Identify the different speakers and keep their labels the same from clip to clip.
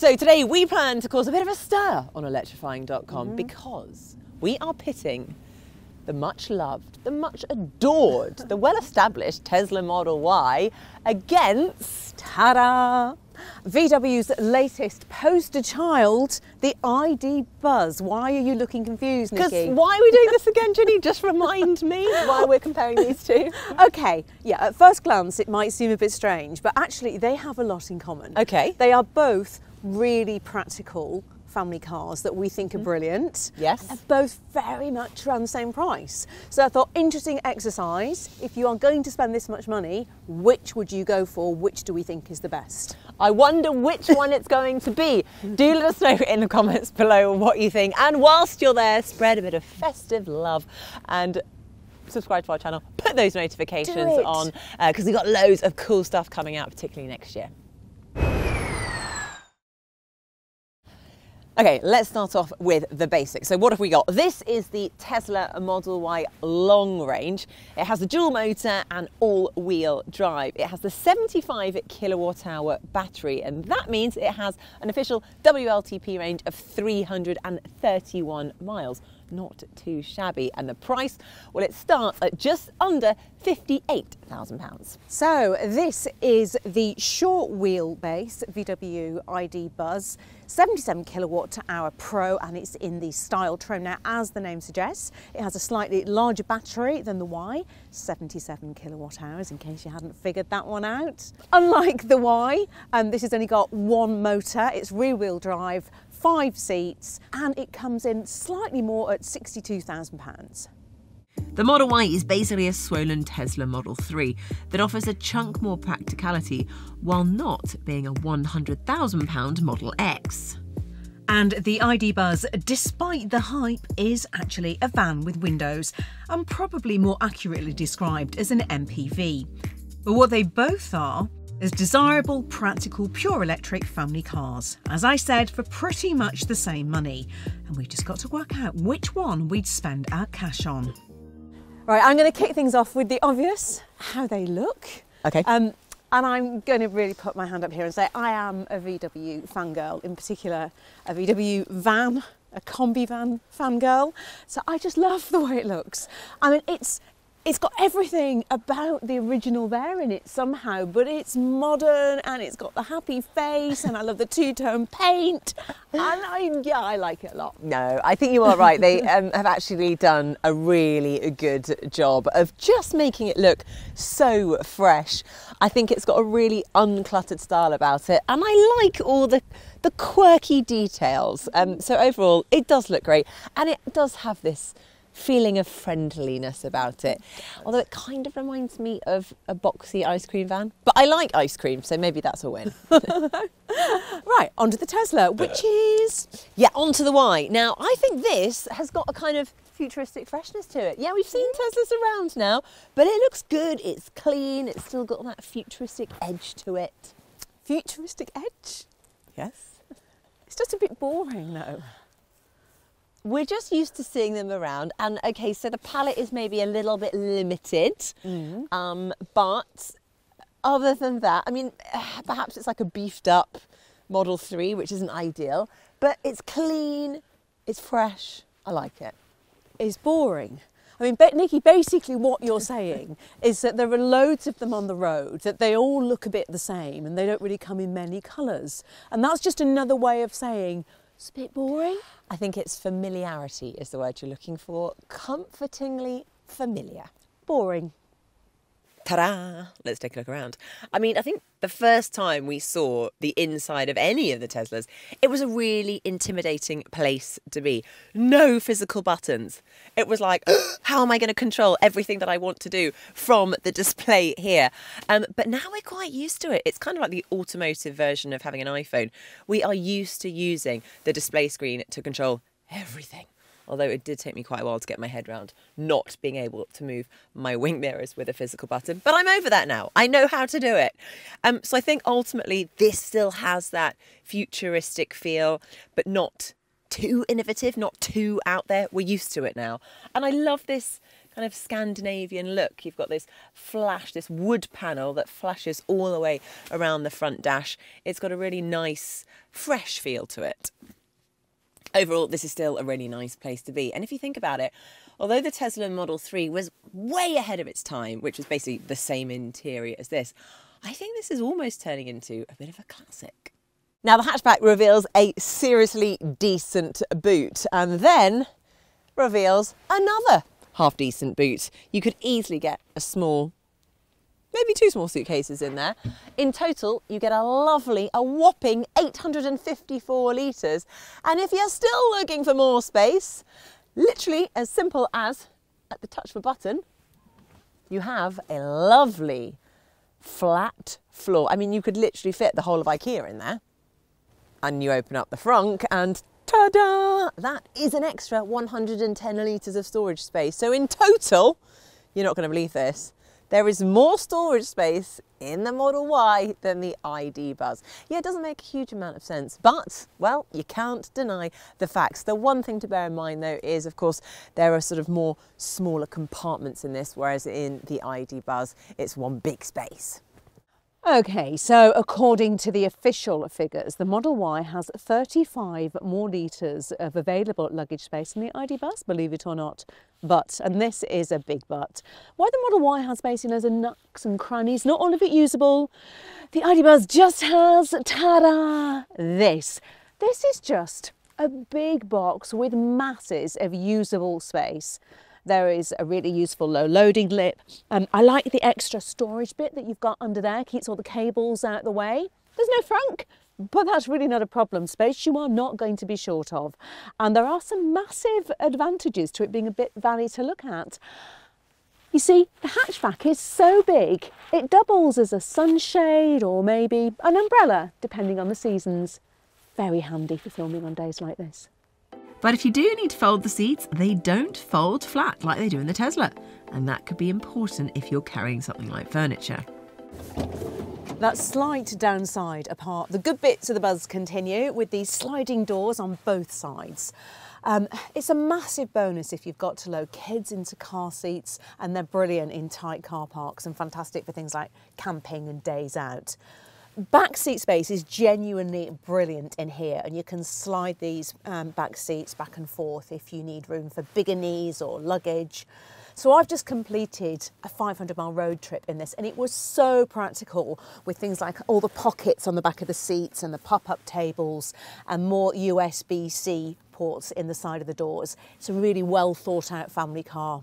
Speaker 1: So today we plan to cause a bit of a stir on electrifying.com because we are pitting the much loved, the much adored, the well-established Tesla Model Y against, ta-da, VW's latest poster child, the ID Buzz. Why are you looking confused, Nikki?
Speaker 2: Because why are we doing this again, Ginny? Just remind me why we're comparing these two.
Speaker 3: Okay, yeah, at first glance it might seem a bit strange, but actually they have a lot in common.
Speaker 1: Okay.
Speaker 3: They are both really practical family cars that we think are brilliant.
Speaker 1: Yes.
Speaker 3: They're both very much around the same price. So I thought, interesting exercise. If you are going to spend this much money, which would you go for? Which do we think is the best?
Speaker 1: I wonder which one it's going to be. Do let us know in the comments below what you think. And whilst you're there, spread a bit of festive love and subscribe to our channel. Put those notifications on because we've got loads of cool stuff coming out, particularly next year. Okay, let's start off with the basics. So what have we got? This is the Tesla Model Y long range. It has a dual motor and all-wheel drive. It has the 75 kilowatt hour battery, and that means it has an official WLTP range of 331 miles. Not too shabby. And the price, well, it starts at just under £58,000.
Speaker 3: So this is the short wheelbase VW ID Buzz, 77 kilowatt hour Pro, and it's in the style trim. Now, as the name suggests, it has a slightly larger battery than the Y, 77 kilowatt hours, in case you hadn't figured that one out. Unlike the Y, this has only got one motor. It's rear wheel drive, 5 seats, and it comes in slightly more at £62,000.
Speaker 4: The Model Y is basically a swollen Tesla Model 3 that offers a chunk more practicality while not being a £100,000 Model X. And the ID Buzz, despite the hype, is actually a van with windows and probably more accurately described as an MPV. But what they both are is desirable, practical, pure electric family cars. As I said, for pretty much the same money. And we've just got to work out which one we'd spend our cash on.
Speaker 3: Right, I'm going to kick things off with the obvious, how they look.
Speaker 1: Okay.
Speaker 3: And I'm going to really put my hand up here and say I am a VW fangirl, in particular a VW van, a combi van fangirl. So I just love the way it looks. I mean, it's got everything about the original there in it somehow, but it's modern and it's got the happy face, and I love the two-tone paint, and I like it a lot.
Speaker 1: No, I think you are right. They have actually done a really good job of just making it look so fresh. I think it's got a really uncluttered style about it, and I like all the quirky details. So overall, it does look great, and it does have this feeling of friendliness about it, although it kind of reminds me of a boxy ice cream van, but I like ice cream, so maybe that's a win.
Speaker 3: Right, onto the Tesla, which is...
Speaker 1: Yeah, onto the Y. Now, I think this has got a kind of futuristic freshness to it. Yeah, we've seen Teslas around now, but it looks good, it's clean, it's still got that futuristic edge to it.
Speaker 3: Futuristic edge?
Speaker 1: Yes.
Speaker 3: It's just a bit boring though.
Speaker 1: We're just used to seeing them around, and okay, so the palette is maybe a little bit limited, but other than that, I mean, perhaps it's like a beefed up Model 3, which isn't ideal, but it's clean, it's fresh, I like it.
Speaker 3: It's boring. I mean, Nikki, basically what you're saying is that there are loads of them on the road, that they all look a bit the same and they don't really come in many colours. And that's just another way of saying, it's a bit boring.
Speaker 1: I think it's familiarity is the word you're looking for. Comfortingly familiar.
Speaker 3: Boring.
Speaker 1: Ta-da! Let's take a look around. I mean, I think the first time we saw the inside of any of the Teslas, it was a really intimidating place to be. No physical buttons. It was like, how am I going to control everything that I want to do from the display here? But now we're quite used to it. It's kind of like the automotive version of having an iPhone. We are used to using the display screen to control everything. Although it did take me quite a while to get my head around not being able to move my wing mirrors with a physical button. But I'm over that now. I know how to do it. So I think ultimately this still has that futuristic feel, but not too innovative, not too out there. We're used to it now. And I love this kind of Scandinavian look. You've got this flash, this wood panel that flashes all the way around the front dash. It's got a really nice, fresh feel to it. Overall, this is still a really nice place to be. And if you think about it, although the Tesla Model 3 was way ahead of its time, which was basically the same interior as this, I think this is almost turning into a bit of a classic.
Speaker 2: Now the hatchback reveals a seriously decent boot and then reveals another half decent boot. You could easily get a small, maybe 2 small suitcases in there. In total, you get a whopping 854 litres. And if you're still looking for more space, literally as simple as at the touch of a button, you have a lovely flat floor. I mean, you could literally fit the whole of IKEA in there. And you open up the frunk and ta-da! That is an extra 110 litres of storage space. So in total, you're not going to believe this, there is more storage space in the Model Y than the ID Buzz. Yeah, it doesn't make a huge amount of sense, but, well, you can't deny the facts. The one thing to bear in mind, though, is, of course, there are sort of more smaller compartments in this, whereas in the ID Buzz, it's one big space.
Speaker 3: Okay, so according to the official figures, the Model Y has 35 more litres of available luggage space than the ID Buzz, believe it or not. But, and this is a big but, why the Model Y has space in loads of nooks and crannies, not all of it usable, the ID Buzz just has, ta-da, this. This is just a big box with masses of usable space. There is a really useful low loading lip. I like the extra storage bit that you've got under there, keeps all the cables out the way. There's no frunk, but that's really not a problem. Space you are not going to be short of. And there are some massive advantages to it being a bit valley to look at. You see, the hatchback is so big, it doubles as a sunshade or maybe an umbrella, depending on the seasons. Very handy for filming on days like this.
Speaker 4: But if you do need to fold the seats, they don't fold flat like they do in the Tesla. And that could be important if you're carrying something like furniture.
Speaker 3: That slight downside apart, the good bits of the Buzz continue with these sliding doors on both sides. It's a massive bonus if you've got to load kids into car seats, and they're brilliant in tight car parks and fantastic for things like camping and days out. Back seat space is genuinely brilliant in here, and you can slide these back seats back and forth if you need room for bigger knees or luggage. So I've just completed a 500-mile road trip in this, and it was so practical with things like all the pockets on the back of the seats and the pop-up tables and more USB-C ports in the side of the doors. It's a really well thought out family car.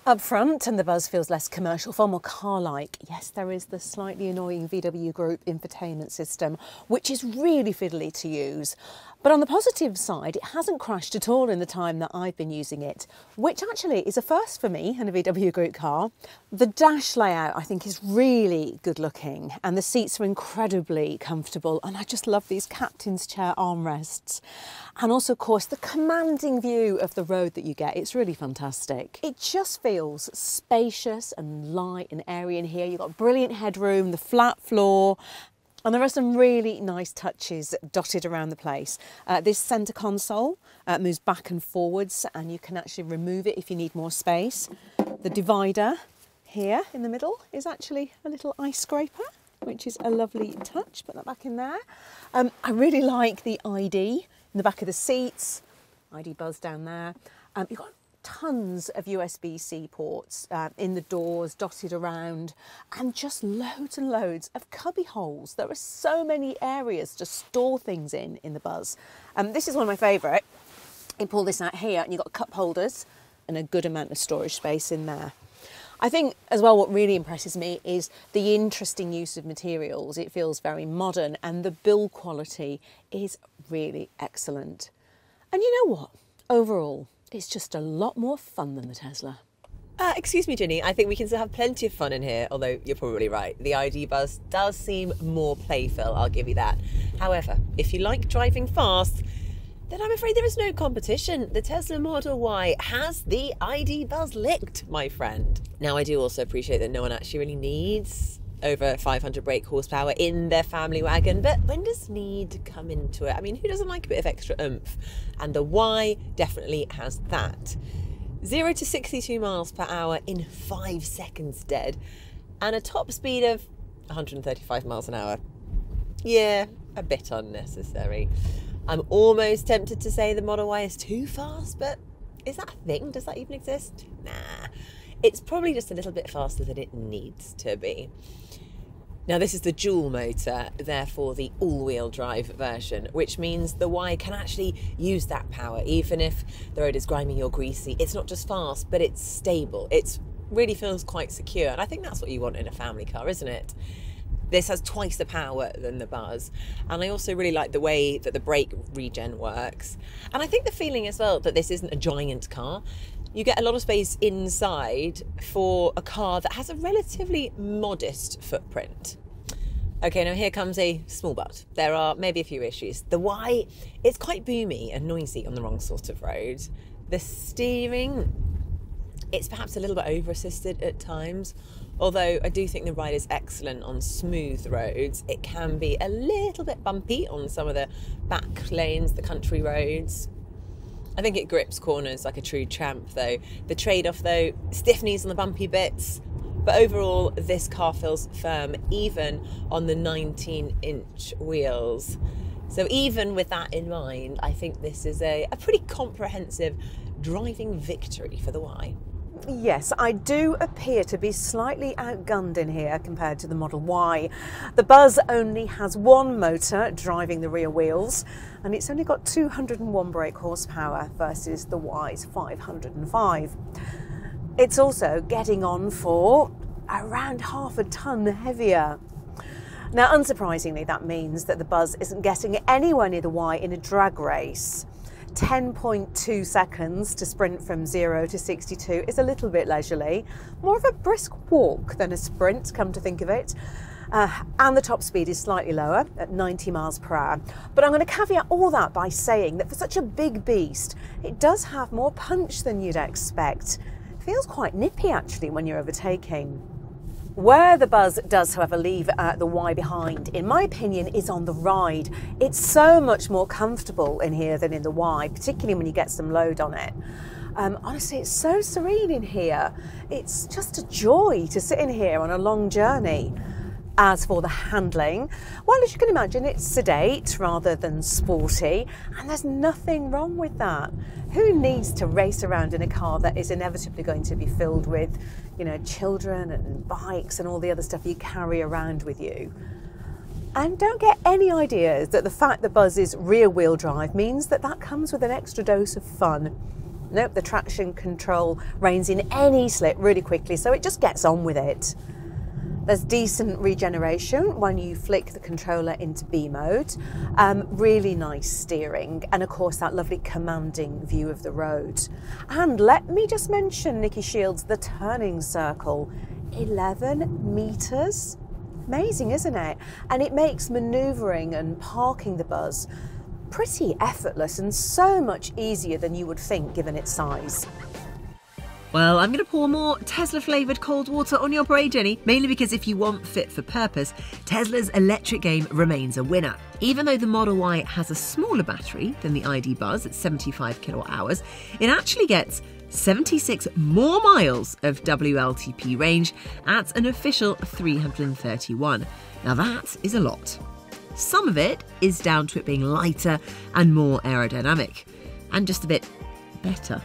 Speaker 3: Up front, and the Buzz feels less commercial, far more car-like. Yes, there is the slightly annoying VW Group infotainment system, which is really fiddly to use. But on the positive side, it hasn't crashed at all in the time that I've been using it, which actually is a first for me in a VW Group car. The dash layout, I think, is really good looking, and the seats are incredibly comfortable, and I just love these captain's chair armrests. And also, of course, the commanding view of the road that you get. It's really fantastic. It just feels spacious and light and airy in here. You've got brilliant headroom, the flat floor, and there are some really nice touches dotted around the place. This centre console moves back and forwards, and you can actually remove it if you need more space. The divider here in the middle is actually a little ice scraper, which is a lovely touch. Put that back in there. I really like the ID in the back of the seats, ID Buzz down there. You've got tons of USB-C ports in the doors, dotted around, and just loads and loads of cubby holes. There are so many areas to store things in the Buzz. This is one of my favourite. You pull this out here and you've got cup holders and a good amount of storage space in there. I think as well what really impresses me is the interesting use of materials. It feels very modern, and the build quality is really excellent. And you know what? Overall, it's just a lot more fun than the Tesla.
Speaker 1: Excuse me, Ginny, I think we can still have plenty of fun in here, although you're probably right. The ID Buzz does seem more playful, I'll give you that. However, if you like driving fast, then I'm afraid there is no competition. The Tesla Model Y has the ID Buzz licked, my friend. Now, I do also appreciate that no one actually really needs over 500 brake horsepower in their family wagon, but when does need come into it? I mean, who doesn't like a bit of extra oomph? And the Y definitely has that.
Speaker 2: 0 to 62 miles per hour in 5 seconds dead, and a top speed of 135 miles an hour. Yeah, a bit unnecessary. I'm almost tempted to say the Model Y is too fast, but is that a thing? Does that even exist? Nah. It's probably just a little bit faster than it needs to be. Now, this is the dual motor, therefore the all-wheel drive version, which means the Y can actually use that power, even if the road is grimy or greasy. It's not just fast, but it's stable. It really feels quite secure, and I think that's what you want in a family car, isn't it? This has twice the power than the Buzz, and I also really like the way that the brake regen works. And I think the feeling as well that this isn't a giant car. You get a lot of space inside for a car that has a relatively modest footprint. Okay, now here comes a small but. There are maybe a few issues. The Y, it's quite boomy and noisy on the wrong sort of road. The steering, it's perhaps a little bit over-assisted at times. Although I do think the ride is excellent on smooth roads. It can be a little bit bumpy on some of the back lanes, the country roads. I think it grips corners like a true champ though. The trade-off though, stiff knees on the bumpy bits. But overall, this car feels firm even on the 19-inch wheels. So even with that in mind, I think this is a pretty comprehensive driving victory for the Y.
Speaker 3: Yes, I do appear to be slightly outgunned in here compared to the Model Y. The Buzz only has one motor driving the rear wheels, and it's only got 201 brake horsepower versus the Y's 505. It's also getting on for around half a tonne heavier. Now, unsurprisingly, that means that the Buzz isn't getting anywhere near the Y in a drag race. 10.2 seconds to sprint from 0 to 62 is a little bit leisurely, more of a brisk walk than a sprint, come to think of it. And the top speed is slightly lower at 90 miles per hour. But I'm going to caveat all that by saying that for such a big beast, it does have more punch than you'd expect. It feels quite nippy actually when you're overtaking. Where the Buzz does, however, leave the Y behind, in my opinion, is on the ride. It's so much more comfortable in here than in the Y, particularly when you get some load on it. Honestly, it's so serene in here. It's just a joy to sit in here on a long journey. As for the handling, well, as you can imagine, it's sedate rather than sporty, and there's nothing wrong with that. Who needs to race around in a car that is inevitably going to be filled with, you know, children and bikes and all the other stuff you carry around with you? And don't get any ideas that the fact that Buzz is rear-wheel drive means that that comes with an extra dose of fun. Nope, the traction control reins in any slip really quickly, so it just gets on with it. There's decent regeneration when you flick the controller into B mode, really nice steering, and of course that lovely commanding view of the road. And let me just mention, Nicki Shields, the turning circle, 11 metres. Amazing, isn't it? And it makes manoeuvring and parking the Buzz pretty effortless and so much easier than you would think given its size.
Speaker 4: Well, I'm going to pour more Tesla-flavoured cold water on your parade, Jenny, mainly because if you want fit for purpose, Tesla's electric game remains a winner. Even though the Model Y has a smaller battery than the ID Buzz at 75 kilowatt hours, it actually gets 76 more miles of WLTP range at an official 331. Now that is a lot. Some of it is down to it being lighter and more aerodynamic, and just a bit better.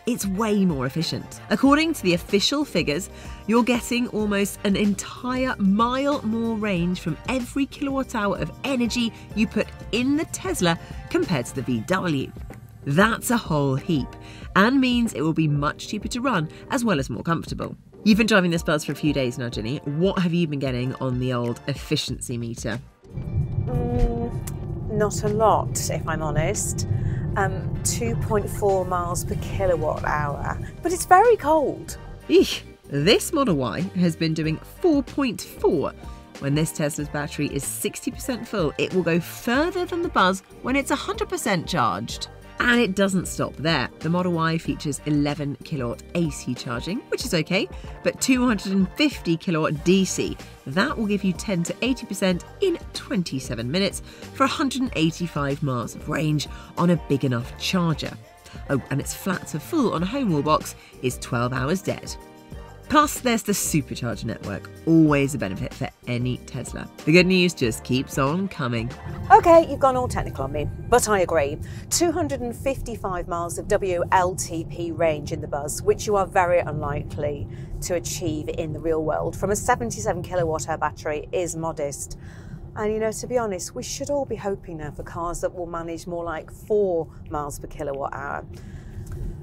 Speaker 4: It's way more efficient. According to the official figures, you're getting almost an entire mile more range from every kilowatt hour of energy you put in the Tesla compared to the VW. That's a whole heap, and means it will be much cheaper to run as well as more comfortable. You've been driving this Buzz for a few days now, Ginny. What have you been getting on the old efficiency meter?
Speaker 3: Not a lot, if I'm honest. 2.4 miles per kilowatt hour, but it's very cold.
Speaker 4: Eesh, this Model Y has been doing 4.4. When this Tesla's battery is 60% full, it will go further than the Buzz when it's 100% charged. And it doesn't stop there. The Model Y features 11 kilowatt AC charging, which is okay, but 250 kilowatt DC. That will give you 10 to 80% in 27 minutes for 185 miles of range on a big enough charger. Oh, and its flat to full on a home wall box is 12 hours dead. Plus, there's the Supercharger network, always a benefit for any Tesla. The good news just keeps on coming.
Speaker 3: Okay, you've gone all technical on me, but I agree. 255 miles of WLTP range in the Buzz, which you are very unlikely to achieve in the real world from a 77 kilowatt hour battery, is modest. And you know, to be honest, we should all be hoping now for cars that will manage more like 4 miles per kilowatt hour.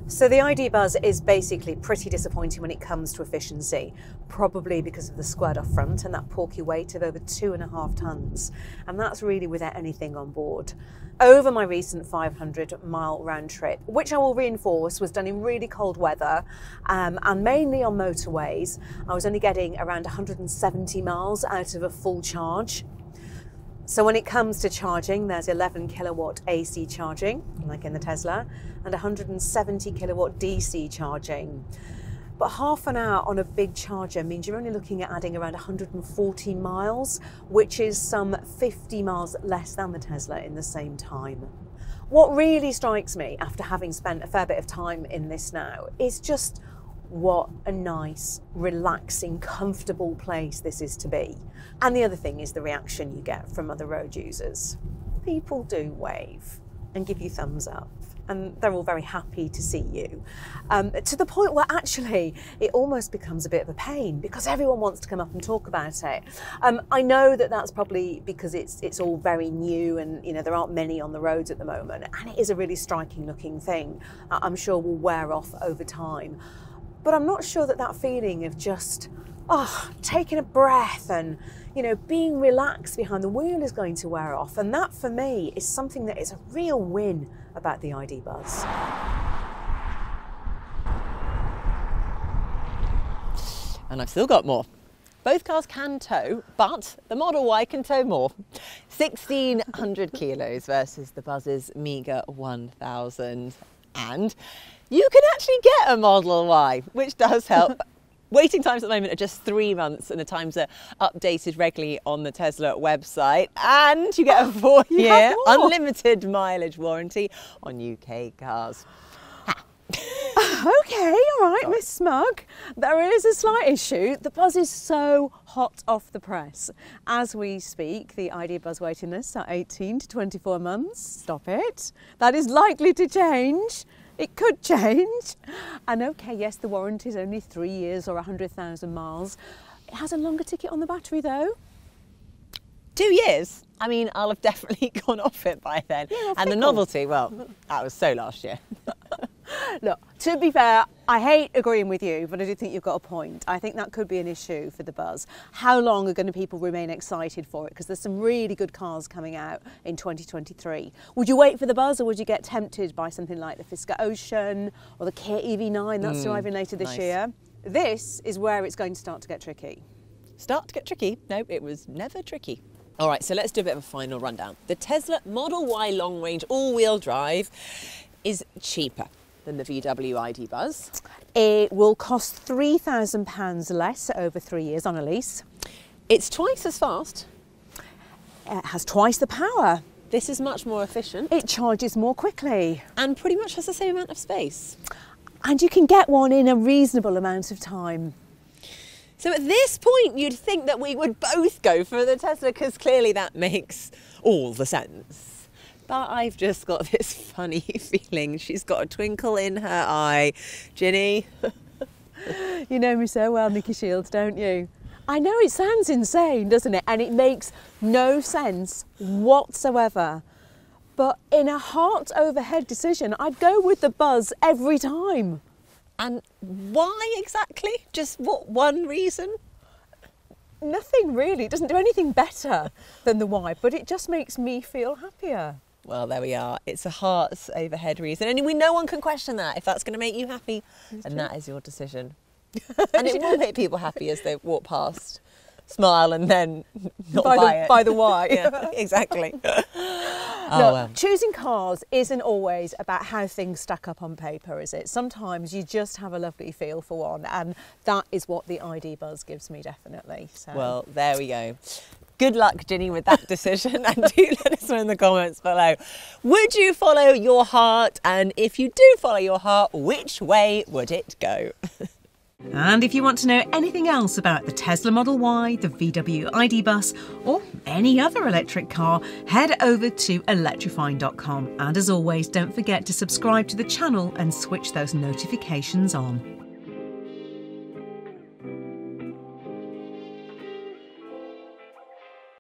Speaker 3: So the ID Buzz is basically pretty disappointing when it comes to efficiency, probably because of the squared off front and that porky weight of over 2.5 tonnes. And that's really without anything on board. Over my recent 500-mile round trip, which I will reinforce was done in really cold weather and mainly on motorways, I was only getting around 170 miles out of a full charge. So when it comes to charging, there's 11 kilowatt AC charging, like in the Tesla, and 170 kilowatt DC charging. But half an hour on a big charger means you're only looking at adding around 140 miles, which is some 50 miles less than the Tesla in the same time. What really strikes me after having spent a fair bit of time in this now is just what a nice, relaxing, comfortable place this is to be. And the other thing is the reaction you get from other road users. People do wave and give you thumbs up, and they're all very happy to see you, to the point where actually it almost becomes a bit of a pain because everyone wants to come up and talk about it. I know that that's probably because it's all very new and, you know, there aren't many on the roads at the moment, and it is a really striking looking thing. I'm sure will wear off over time. But I'm not sure that that feeling of just, taking a breath and, you know, being relaxed behind the wheel is going to wear off. And that, for me, is something that is a real win about the ID Buzz.
Speaker 2: And I've still got more. Both cars can tow, but the Model Y can tow more. 1,600 kilos versus the Buzz's meagre 1,000. And you can actually get a Model Y, which does help. Waiting times at the moment are just 3 months, and the times are updated regularly on the Tesla website. And you get a 4-year unlimited mileage warranty on UK cars.
Speaker 3: Okay, all right, Miss Smug. There is a slight issue. The Buzz is so hot off the press. As we speak, the ID Buzz waiting list are 18 to 24 months. Stop it. That is likely to change. It could change. And okay, yes, the warranty is only 3 years or 100,000 miles. It has a longer ticket on the battery though.
Speaker 2: 2 years? I mean, I'll have definitely gone off it by then.
Speaker 3: Yeah,
Speaker 2: and the novelty, well, that was so last year.
Speaker 3: Look, to be fair, I hate agreeing with you, but I do think you've got a point. I think that could be an issue for the Buzz. How long are going to people remain excited for it? Because there's some really good cars coming out in 2023. Would you wait for the Buzz, or would you get tempted by something like the Fisker Ocean or the Kia EV9 that's arriving later this year? This is where it's going to start to get tricky.
Speaker 2: Start to get tricky? No, it was never tricky. All right, so let's do a bit of a final rundown. The Tesla Model Y long-range all-wheel drive is cheaper than the VW ID Buzz.
Speaker 3: It will cost £3,000 less over 3 years on a lease.
Speaker 2: It's twice as fast.
Speaker 3: It has twice the power.
Speaker 2: This is much more efficient.
Speaker 3: It charges more quickly.
Speaker 2: And pretty much has the same amount of space.
Speaker 3: And you can get one in a reasonable amount of time.
Speaker 2: So at this point, you'd think that we would both go for the Tesla, because clearly that makes all the sense. But I've just got this funny feeling. She's got a twinkle in her eye. Ginny?
Speaker 3: You know me so well, Nicki Shields, don't you? I know it sounds insane, doesn't it? And it makes no sense whatsoever. But in a heart over head decision, I'd go with the Buzz every time.
Speaker 2: And why exactly? Just what one reason?
Speaker 3: Nothing really. It doesn't do anything better than the Y, but it just makes me feel happier.
Speaker 2: Well, there we are. It's a hearts over head reason. And no one can question that. If that's going to make you happy, and that is your decision. And it will make people happy as they walk past, smile, and then not buy it.
Speaker 3: By the Y.
Speaker 2: Yeah, exactly.
Speaker 3: Look, choosing cars isn't always about how things stack up on paper, is it? Sometimes you just have a lovely feel for one, and that is what the ID Buzz gives me, definitely. So.
Speaker 2: Well, there we go. Good luck, Ginny, with that decision, and do let us know in the comments below. Would you follow your heart? And if you do follow your heart, which way would it go?
Speaker 4: And if you want to know anything else about the Tesla Model Y, the VW ID bus, or any other electric car, head over to electrifying.com. And as always, don't forget to subscribe to the channel and switch those notifications on.